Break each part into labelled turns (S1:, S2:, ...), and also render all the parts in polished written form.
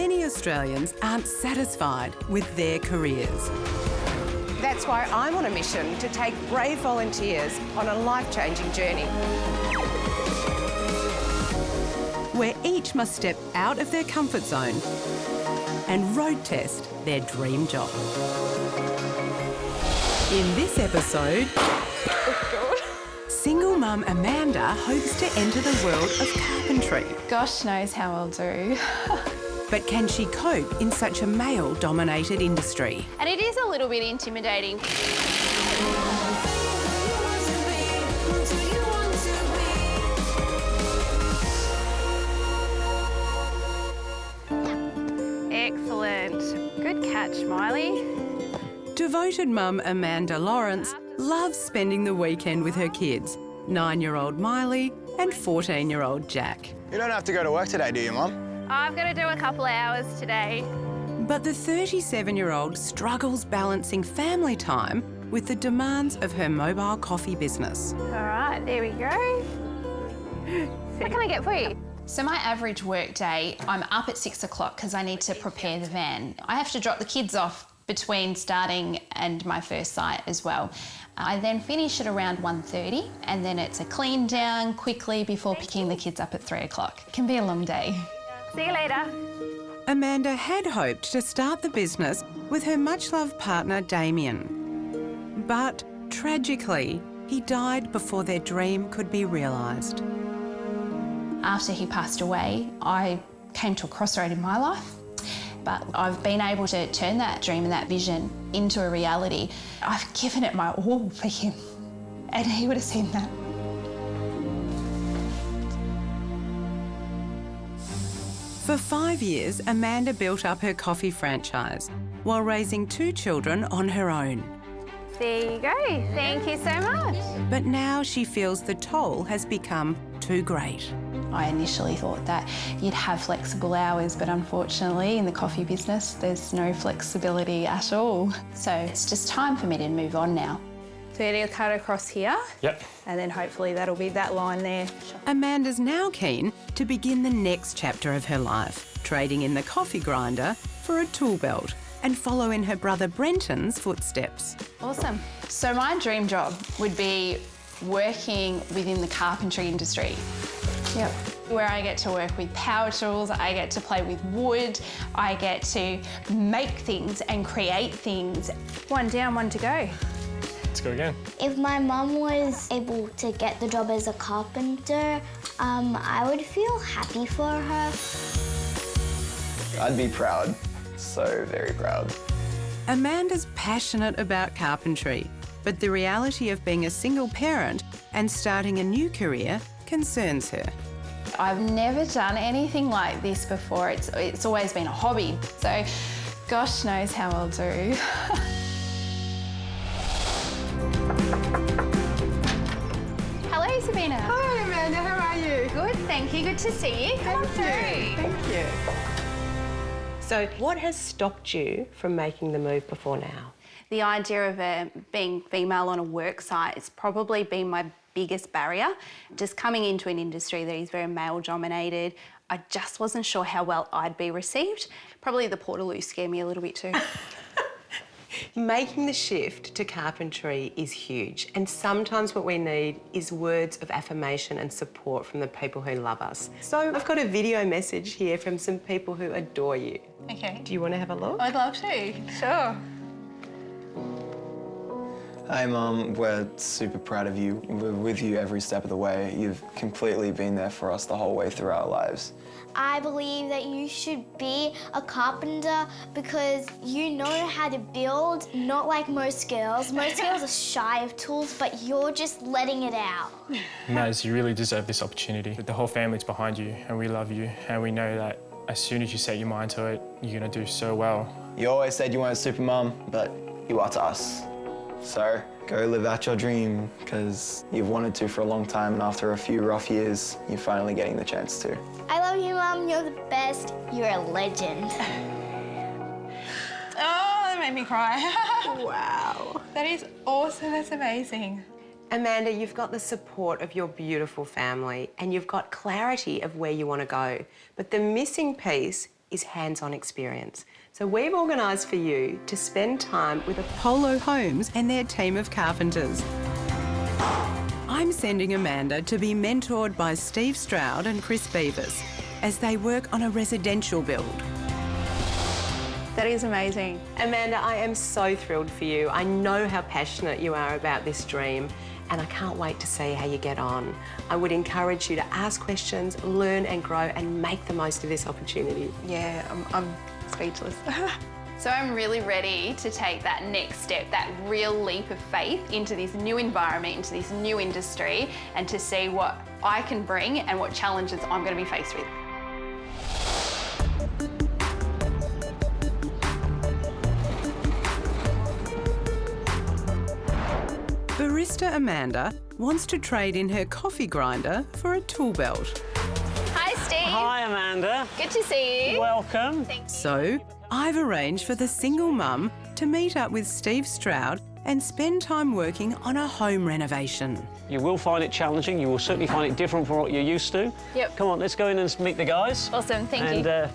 S1: many Australians aren't satisfied with their careers.
S2: That's why I'm on a mission to take brave volunteers on a life-changing journey.
S1: Where each must step out of their comfort zone and road test their dream job. In this episode, single mum Amanda hopes to enter the world of carpentry.
S3: Gosh knows how I'll do.
S1: But can she cope in such a male-dominated industry?
S3: And it is a little bit intimidating. Excellent. Good catch, Miley.
S1: Devoted mum Amanda Lawrence loves spending the weekend with her kids, 9-year-old Miley and 14-year-old Jack.
S4: You don't have to go to work today, do you, Mum?
S3: I've got to do a couple of hours today.
S1: But the 37-year-old struggles balancing family time with the demands of her mobile coffee business.
S3: All right, there we go. What can I get for you?
S5: So my average work day, I'm up at 6 o'clock because I need to prepare the van. I have to drop the kids off between starting and my first site as well. I then finish at around 1:30 and then it's a clean down quickly before picking the kids up at 3 o'clock. It can be a long day.
S3: See you later.
S1: Amanda had hoped to start the business with her much-loved partner Damien. But tragically, he died before their dream could be realised.
S5: After he passed away, I came to a crossroad in my life. But I've been able to turn that dream and that vision into a reality. I've given it my all for him, and he would have seen that.
S1: For 5 years, Amanda built up her coffee franchise while raising 2 children on her own.
S3: There you go. Thank you so much.
S1: But now she feels the toll has become too great.
S5: I initially thought that you'd have flexible hours, but unfortunately in the coffee business, there's no flexibility at all. So it's just time for me to move on now.
S3: So you're going to cut across here.
S6: Yep.
S3: And then hopefully that'll be that line there.
S1: Amanda's now keen to begin the next chapter of her life, trading in the coffee grinder for a tool belt and follow in her brother Brenton's footsteps.
S5: Awesome. So my dream job would be working within the carpentry industry. Yep. Where I get to work with power tools, I get to play with wood, I get to make things and create things.
S3: One down, one to go.
S6: Let's go again.
S7: If my mum was able to get the job as a carpenter, I would feel happy for her.
S4: I'd be proud. So very proud.
S1: Amanda's passionate about carpentry, but the reality of being a single parent and starting a new career concerns her.
S5: I've never done anything like this before. It's always been a hobby. So gosh knows how I'll do. Hello, Sabina.
S8: Hi, Amanda. How are you?
S5: Good, thank you. Good to see you.
S8: Thank you. So what has stopped you from making the move before now?
S3: The idea of being female on a work site has probably been my biggest barrier. Just coming into an industry that is very male-dominated, I just wasn't sure how well I'd be received. Probably the Portaloo scared me a little bit too.
S8: Making the shift to carpentry is huge, and sometimes what we need is words of affirmation and support from the people who love us. So I've got a video message here from some people who adore you.
S5: Okay.
S8: Do you want to have a look?
S5: I'd love to. Sure.
S4: Hi, Mum. We're super proud of you. We're with you every step of the way. You've completely been there for us the whole way through our lives.
S7: I believe that you should be a carpenter because you know how to build, not like most girls. Most girls are shy of tools, but you're just letting it out.
S6: Maz, you really deserve this opportunity. The whole family's behind you and we love you and we know that as soon as you set your mind to it, you're going to do so well.
S4: You always said you weren't a super mum, but you are to us. So go live out your dream, because you've wanted to for a long time, and after a few rough years, you're finally getting the chance to.
S7: I love you, Mum. You're the best. You're a legend.
S5: Oh, that made me cry.
S8: Wow.
S5: That is awesome. That's amazing.
S8: Amanda, you've got the support of your beautiful family and you've got clarity of where you want to go. But the missing piece is hands-on experience. So we've organised for you to spend time with
S1: Apollo Homes and their team of carpenters. I'm sending Amanda to be mentored by Steve Stroud and Chris Beavis as they work on a residential build.
S3: That is amazing.
S8: Amanda, I am so thrilled for you. I know how passionate you are about this dream, and I can't wait to see how you get on. I would encourage you to ask questions, learn and grow, and make the most of this opportunity.
S3: Yeah, I'm speechless.
S5: So I'm really ready to take that next step, that real leap of faith into this new environment, into this new industry, and to see what I can bring and what challenges I'm going to be faced with.
S1: Barista Amanda wants to trade in her coffee grinder for a tool belt.
S5: Hi, Steve.
S9: Hi, Amanda.
S5: Good to see you.
S9: Welcome.
S1: So I've arranged for the single mum to meet up with Steve Stroud and spend time working on a home renovation.
S9: You will find it challenging. You will certainly find it different from what you're used to.
S5: Yep.
S9: Come on, let's go in and meet the guys.
S5: Awesome, thank you.
S9: And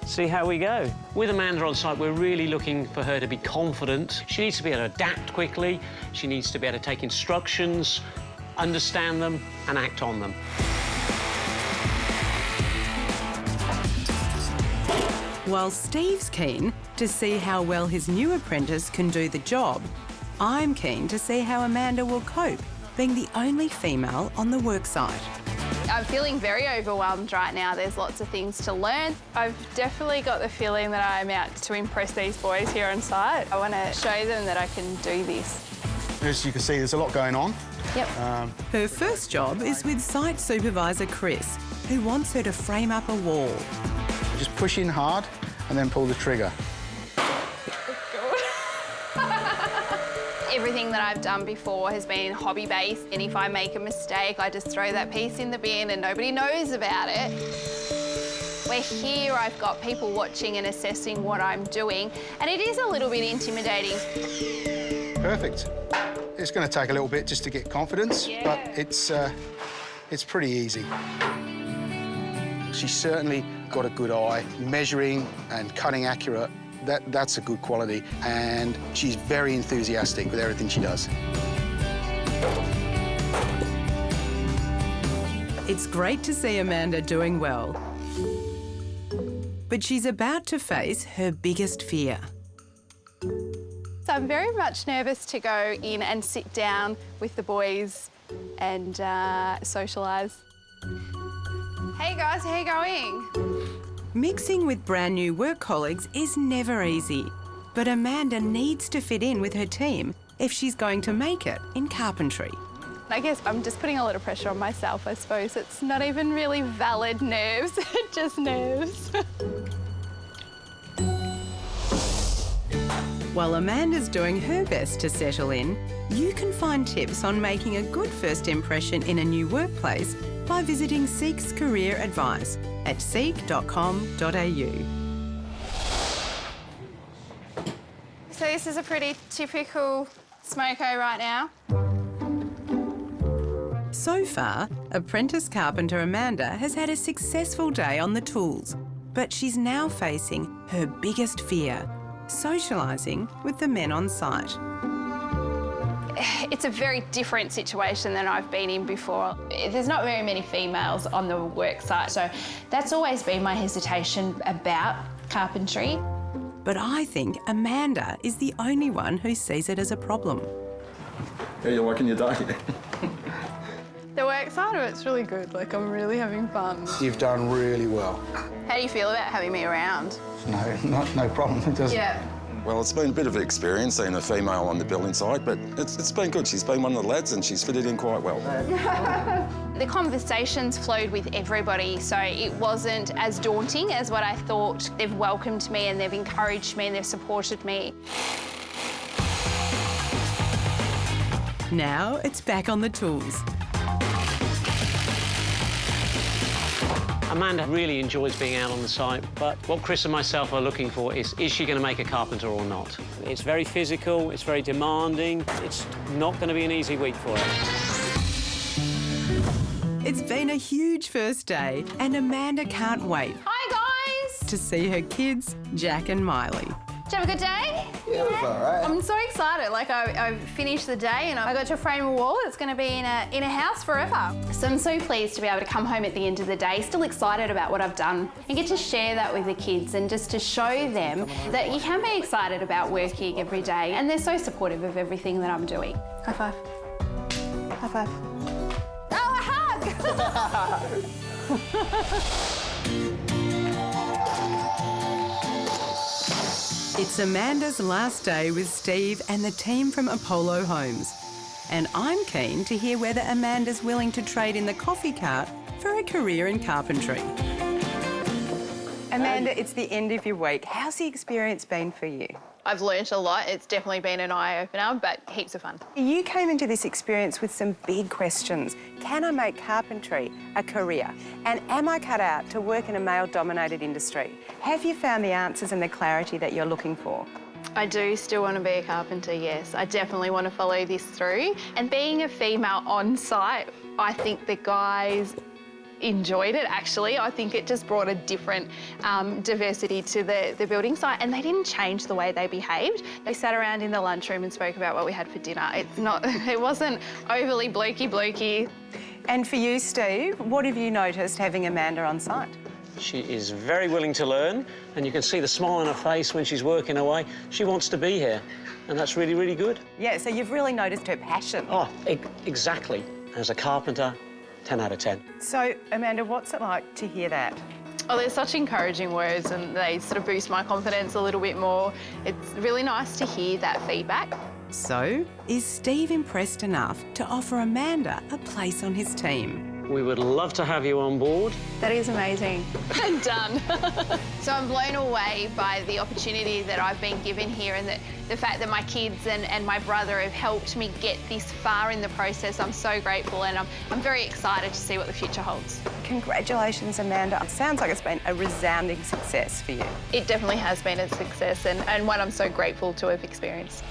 S9: see how we go. With Amanda on site, we're really looking for her to be confident. She needs to be able to adapt quickly. She needs to be able to take instructions, understand them, and act on them.
S1: While Steve's keen to see how well his new apprentice can do the job, I'm keen to see how Amanda will cope being the only female on the worksite.
S3: I'm feeling very overwhelmed right now. There's lots of things to learn. I've definitely got the feeling that I'm out to impress these boys here on site. I want to show them that I can do this.
S10: As you can see, there's a lot going on.
S3: Yep.
S1: Her first job is with site supervisor Chris, who wants her to frame up a wall.
S10: Just push in hard and then pull the trigger.
S3: Everything that I've done before has been hobby-based, and if I make a mistake, I just throw that piece in the bin and nobody knows about it. Where here I've got people watching and assessing what I'm doing, and it is a little bit intimidating.
S10: Perfect. It's going to take a little bit just to get confidence, but it's pretty easy. She's certainly got a good eye, measuring and cutting accurate. That's a good quality, and she's very enthusiastic with everything she does.
S1: It's great to see Amanda doing well, but she's about to face her biggest fear.
S3: So I'm very much nervous to go in and sit down with the boys and socialise. Hey guys, how you going?
S1: Mixing with brand new work colleagues is never easy, but Amanda needs to fit in with her team if she's going to make it in carpentry.
S3: I guess I'm just putting a lot of pressure on myself, I suppose. It's not even really valid nerves, just nerves.
S1: While Amanda's doing her best to settle in, you can find tips on making a good first impression in a new workplace by visiting Seek's career advice at seek.com.au.
S3: So this is a pretty typical smoko right now.
S1: So far, apprentice carpenter Amanda has had a successful day on the tools, but she's now facing her biggest fear, socialising with the men on site.
S3: It's a very different situation than I've been in before.
S5: There's not very many females on the work site, so that's always been my hesitation about carpentry.
S1: But I think Amanda is the only one who sees it as a problem.
S11: How are you liking your day?
S3: The work side of it's really good. Like, I'm really having fun.
S10: You've done really well.
S3: How do you feel about having me around?
S10: No problem. It doesn't.
S3: Yeah.
S11: Well, it's been a bit of an experience seeing a female on the building site, but it's been good. She's been one of the lads and she's fitted in quite well.
S3: The conversations flowed with everybody, so it wasn't as daunting as what I thought. They've welcomed me and they've encouraged me and they've supported me.
S1: Now it's back on the tools.
S9: Amanda really enjoys being out on the site, but what Chris and myself are looking for is she going to make a carpenter or not? It's very physical, it's very demanding, it's not going to be an easy week for her.
S1: It's been a huge first day and Amanda can't wait.
S5: Hi, guys!
S1: to see her kids, Jack and Miley.
S5: Did you have a good day?
S4: Yeah, it was all right.
S5: I'm so excited. Like I finished the day and I got to frame a wall. It's going to be in a house forever. So I'm so pleased to be able to come home at the end of the day, still excited about what I've done and get to share that with the kids and just to show them that you can be excited about working every day, and they're so supportive of everything that I'm doing. High five. High five. Oh, a hug!
S1: It's Amanda's last day with Steve and the team from Apollo Homes. And I'm keen to hear whether Amanda's willing to trade in the coffee cart for a career in carpentry.
S2: Amanda, it's the end of your week. How's the experience been for you?
S5: I've learnt a lot. It's definitely been an eye-opener, but heaps of fun.
S2: You came into this experience with some big questions. Can I make carpentry a career? And am I cut out to work in a male-dominated industry? Have you found the answers and the clarity that you're looking for?
S3: I do still want to be a carpenter, yes. I definitely want to follow this through. And being a female on site, I think the guys enjoyed it, actually. I think it just brought a different diversity to the building site, and they didn't change the way they behaved. They sat around in the lunchroom and spoke about what we had for dinner. It wasn't overly blokey.
S2: And for you, Steve, what have you noticed having Amanda on site?
S9: She is very willing to learn, and you can see the smile on her face when she's working away. She wants to be here, and that's really, really good.
S2: Yeah, so you've really noticed her passion.
S9: Oh, exactly. As a carpenter, 10 out of 10.
S2: So, Amanda, what's it like to hear that?
S3: Oh, they're such encouraging words, and they sort of boost my confidence a little bit more. It's really nice to hear that feedback.
S1: So, is Steve impressed enough to offer Amanda a place on his team?
S9: We would love to have you on board.
S3: That is amazing. And done. So I'm blown away by the opportunity that I've been given here, and the fact that my kids and my brother have helped me get this far in the process. I'm so grateful, and I'm very excited to see what the future holds.
S2: Congratulations, Amanda. It sounds like it's been a resounding success for you.
S3: It definitely has been a success, and one I'm so grateful to have experienced.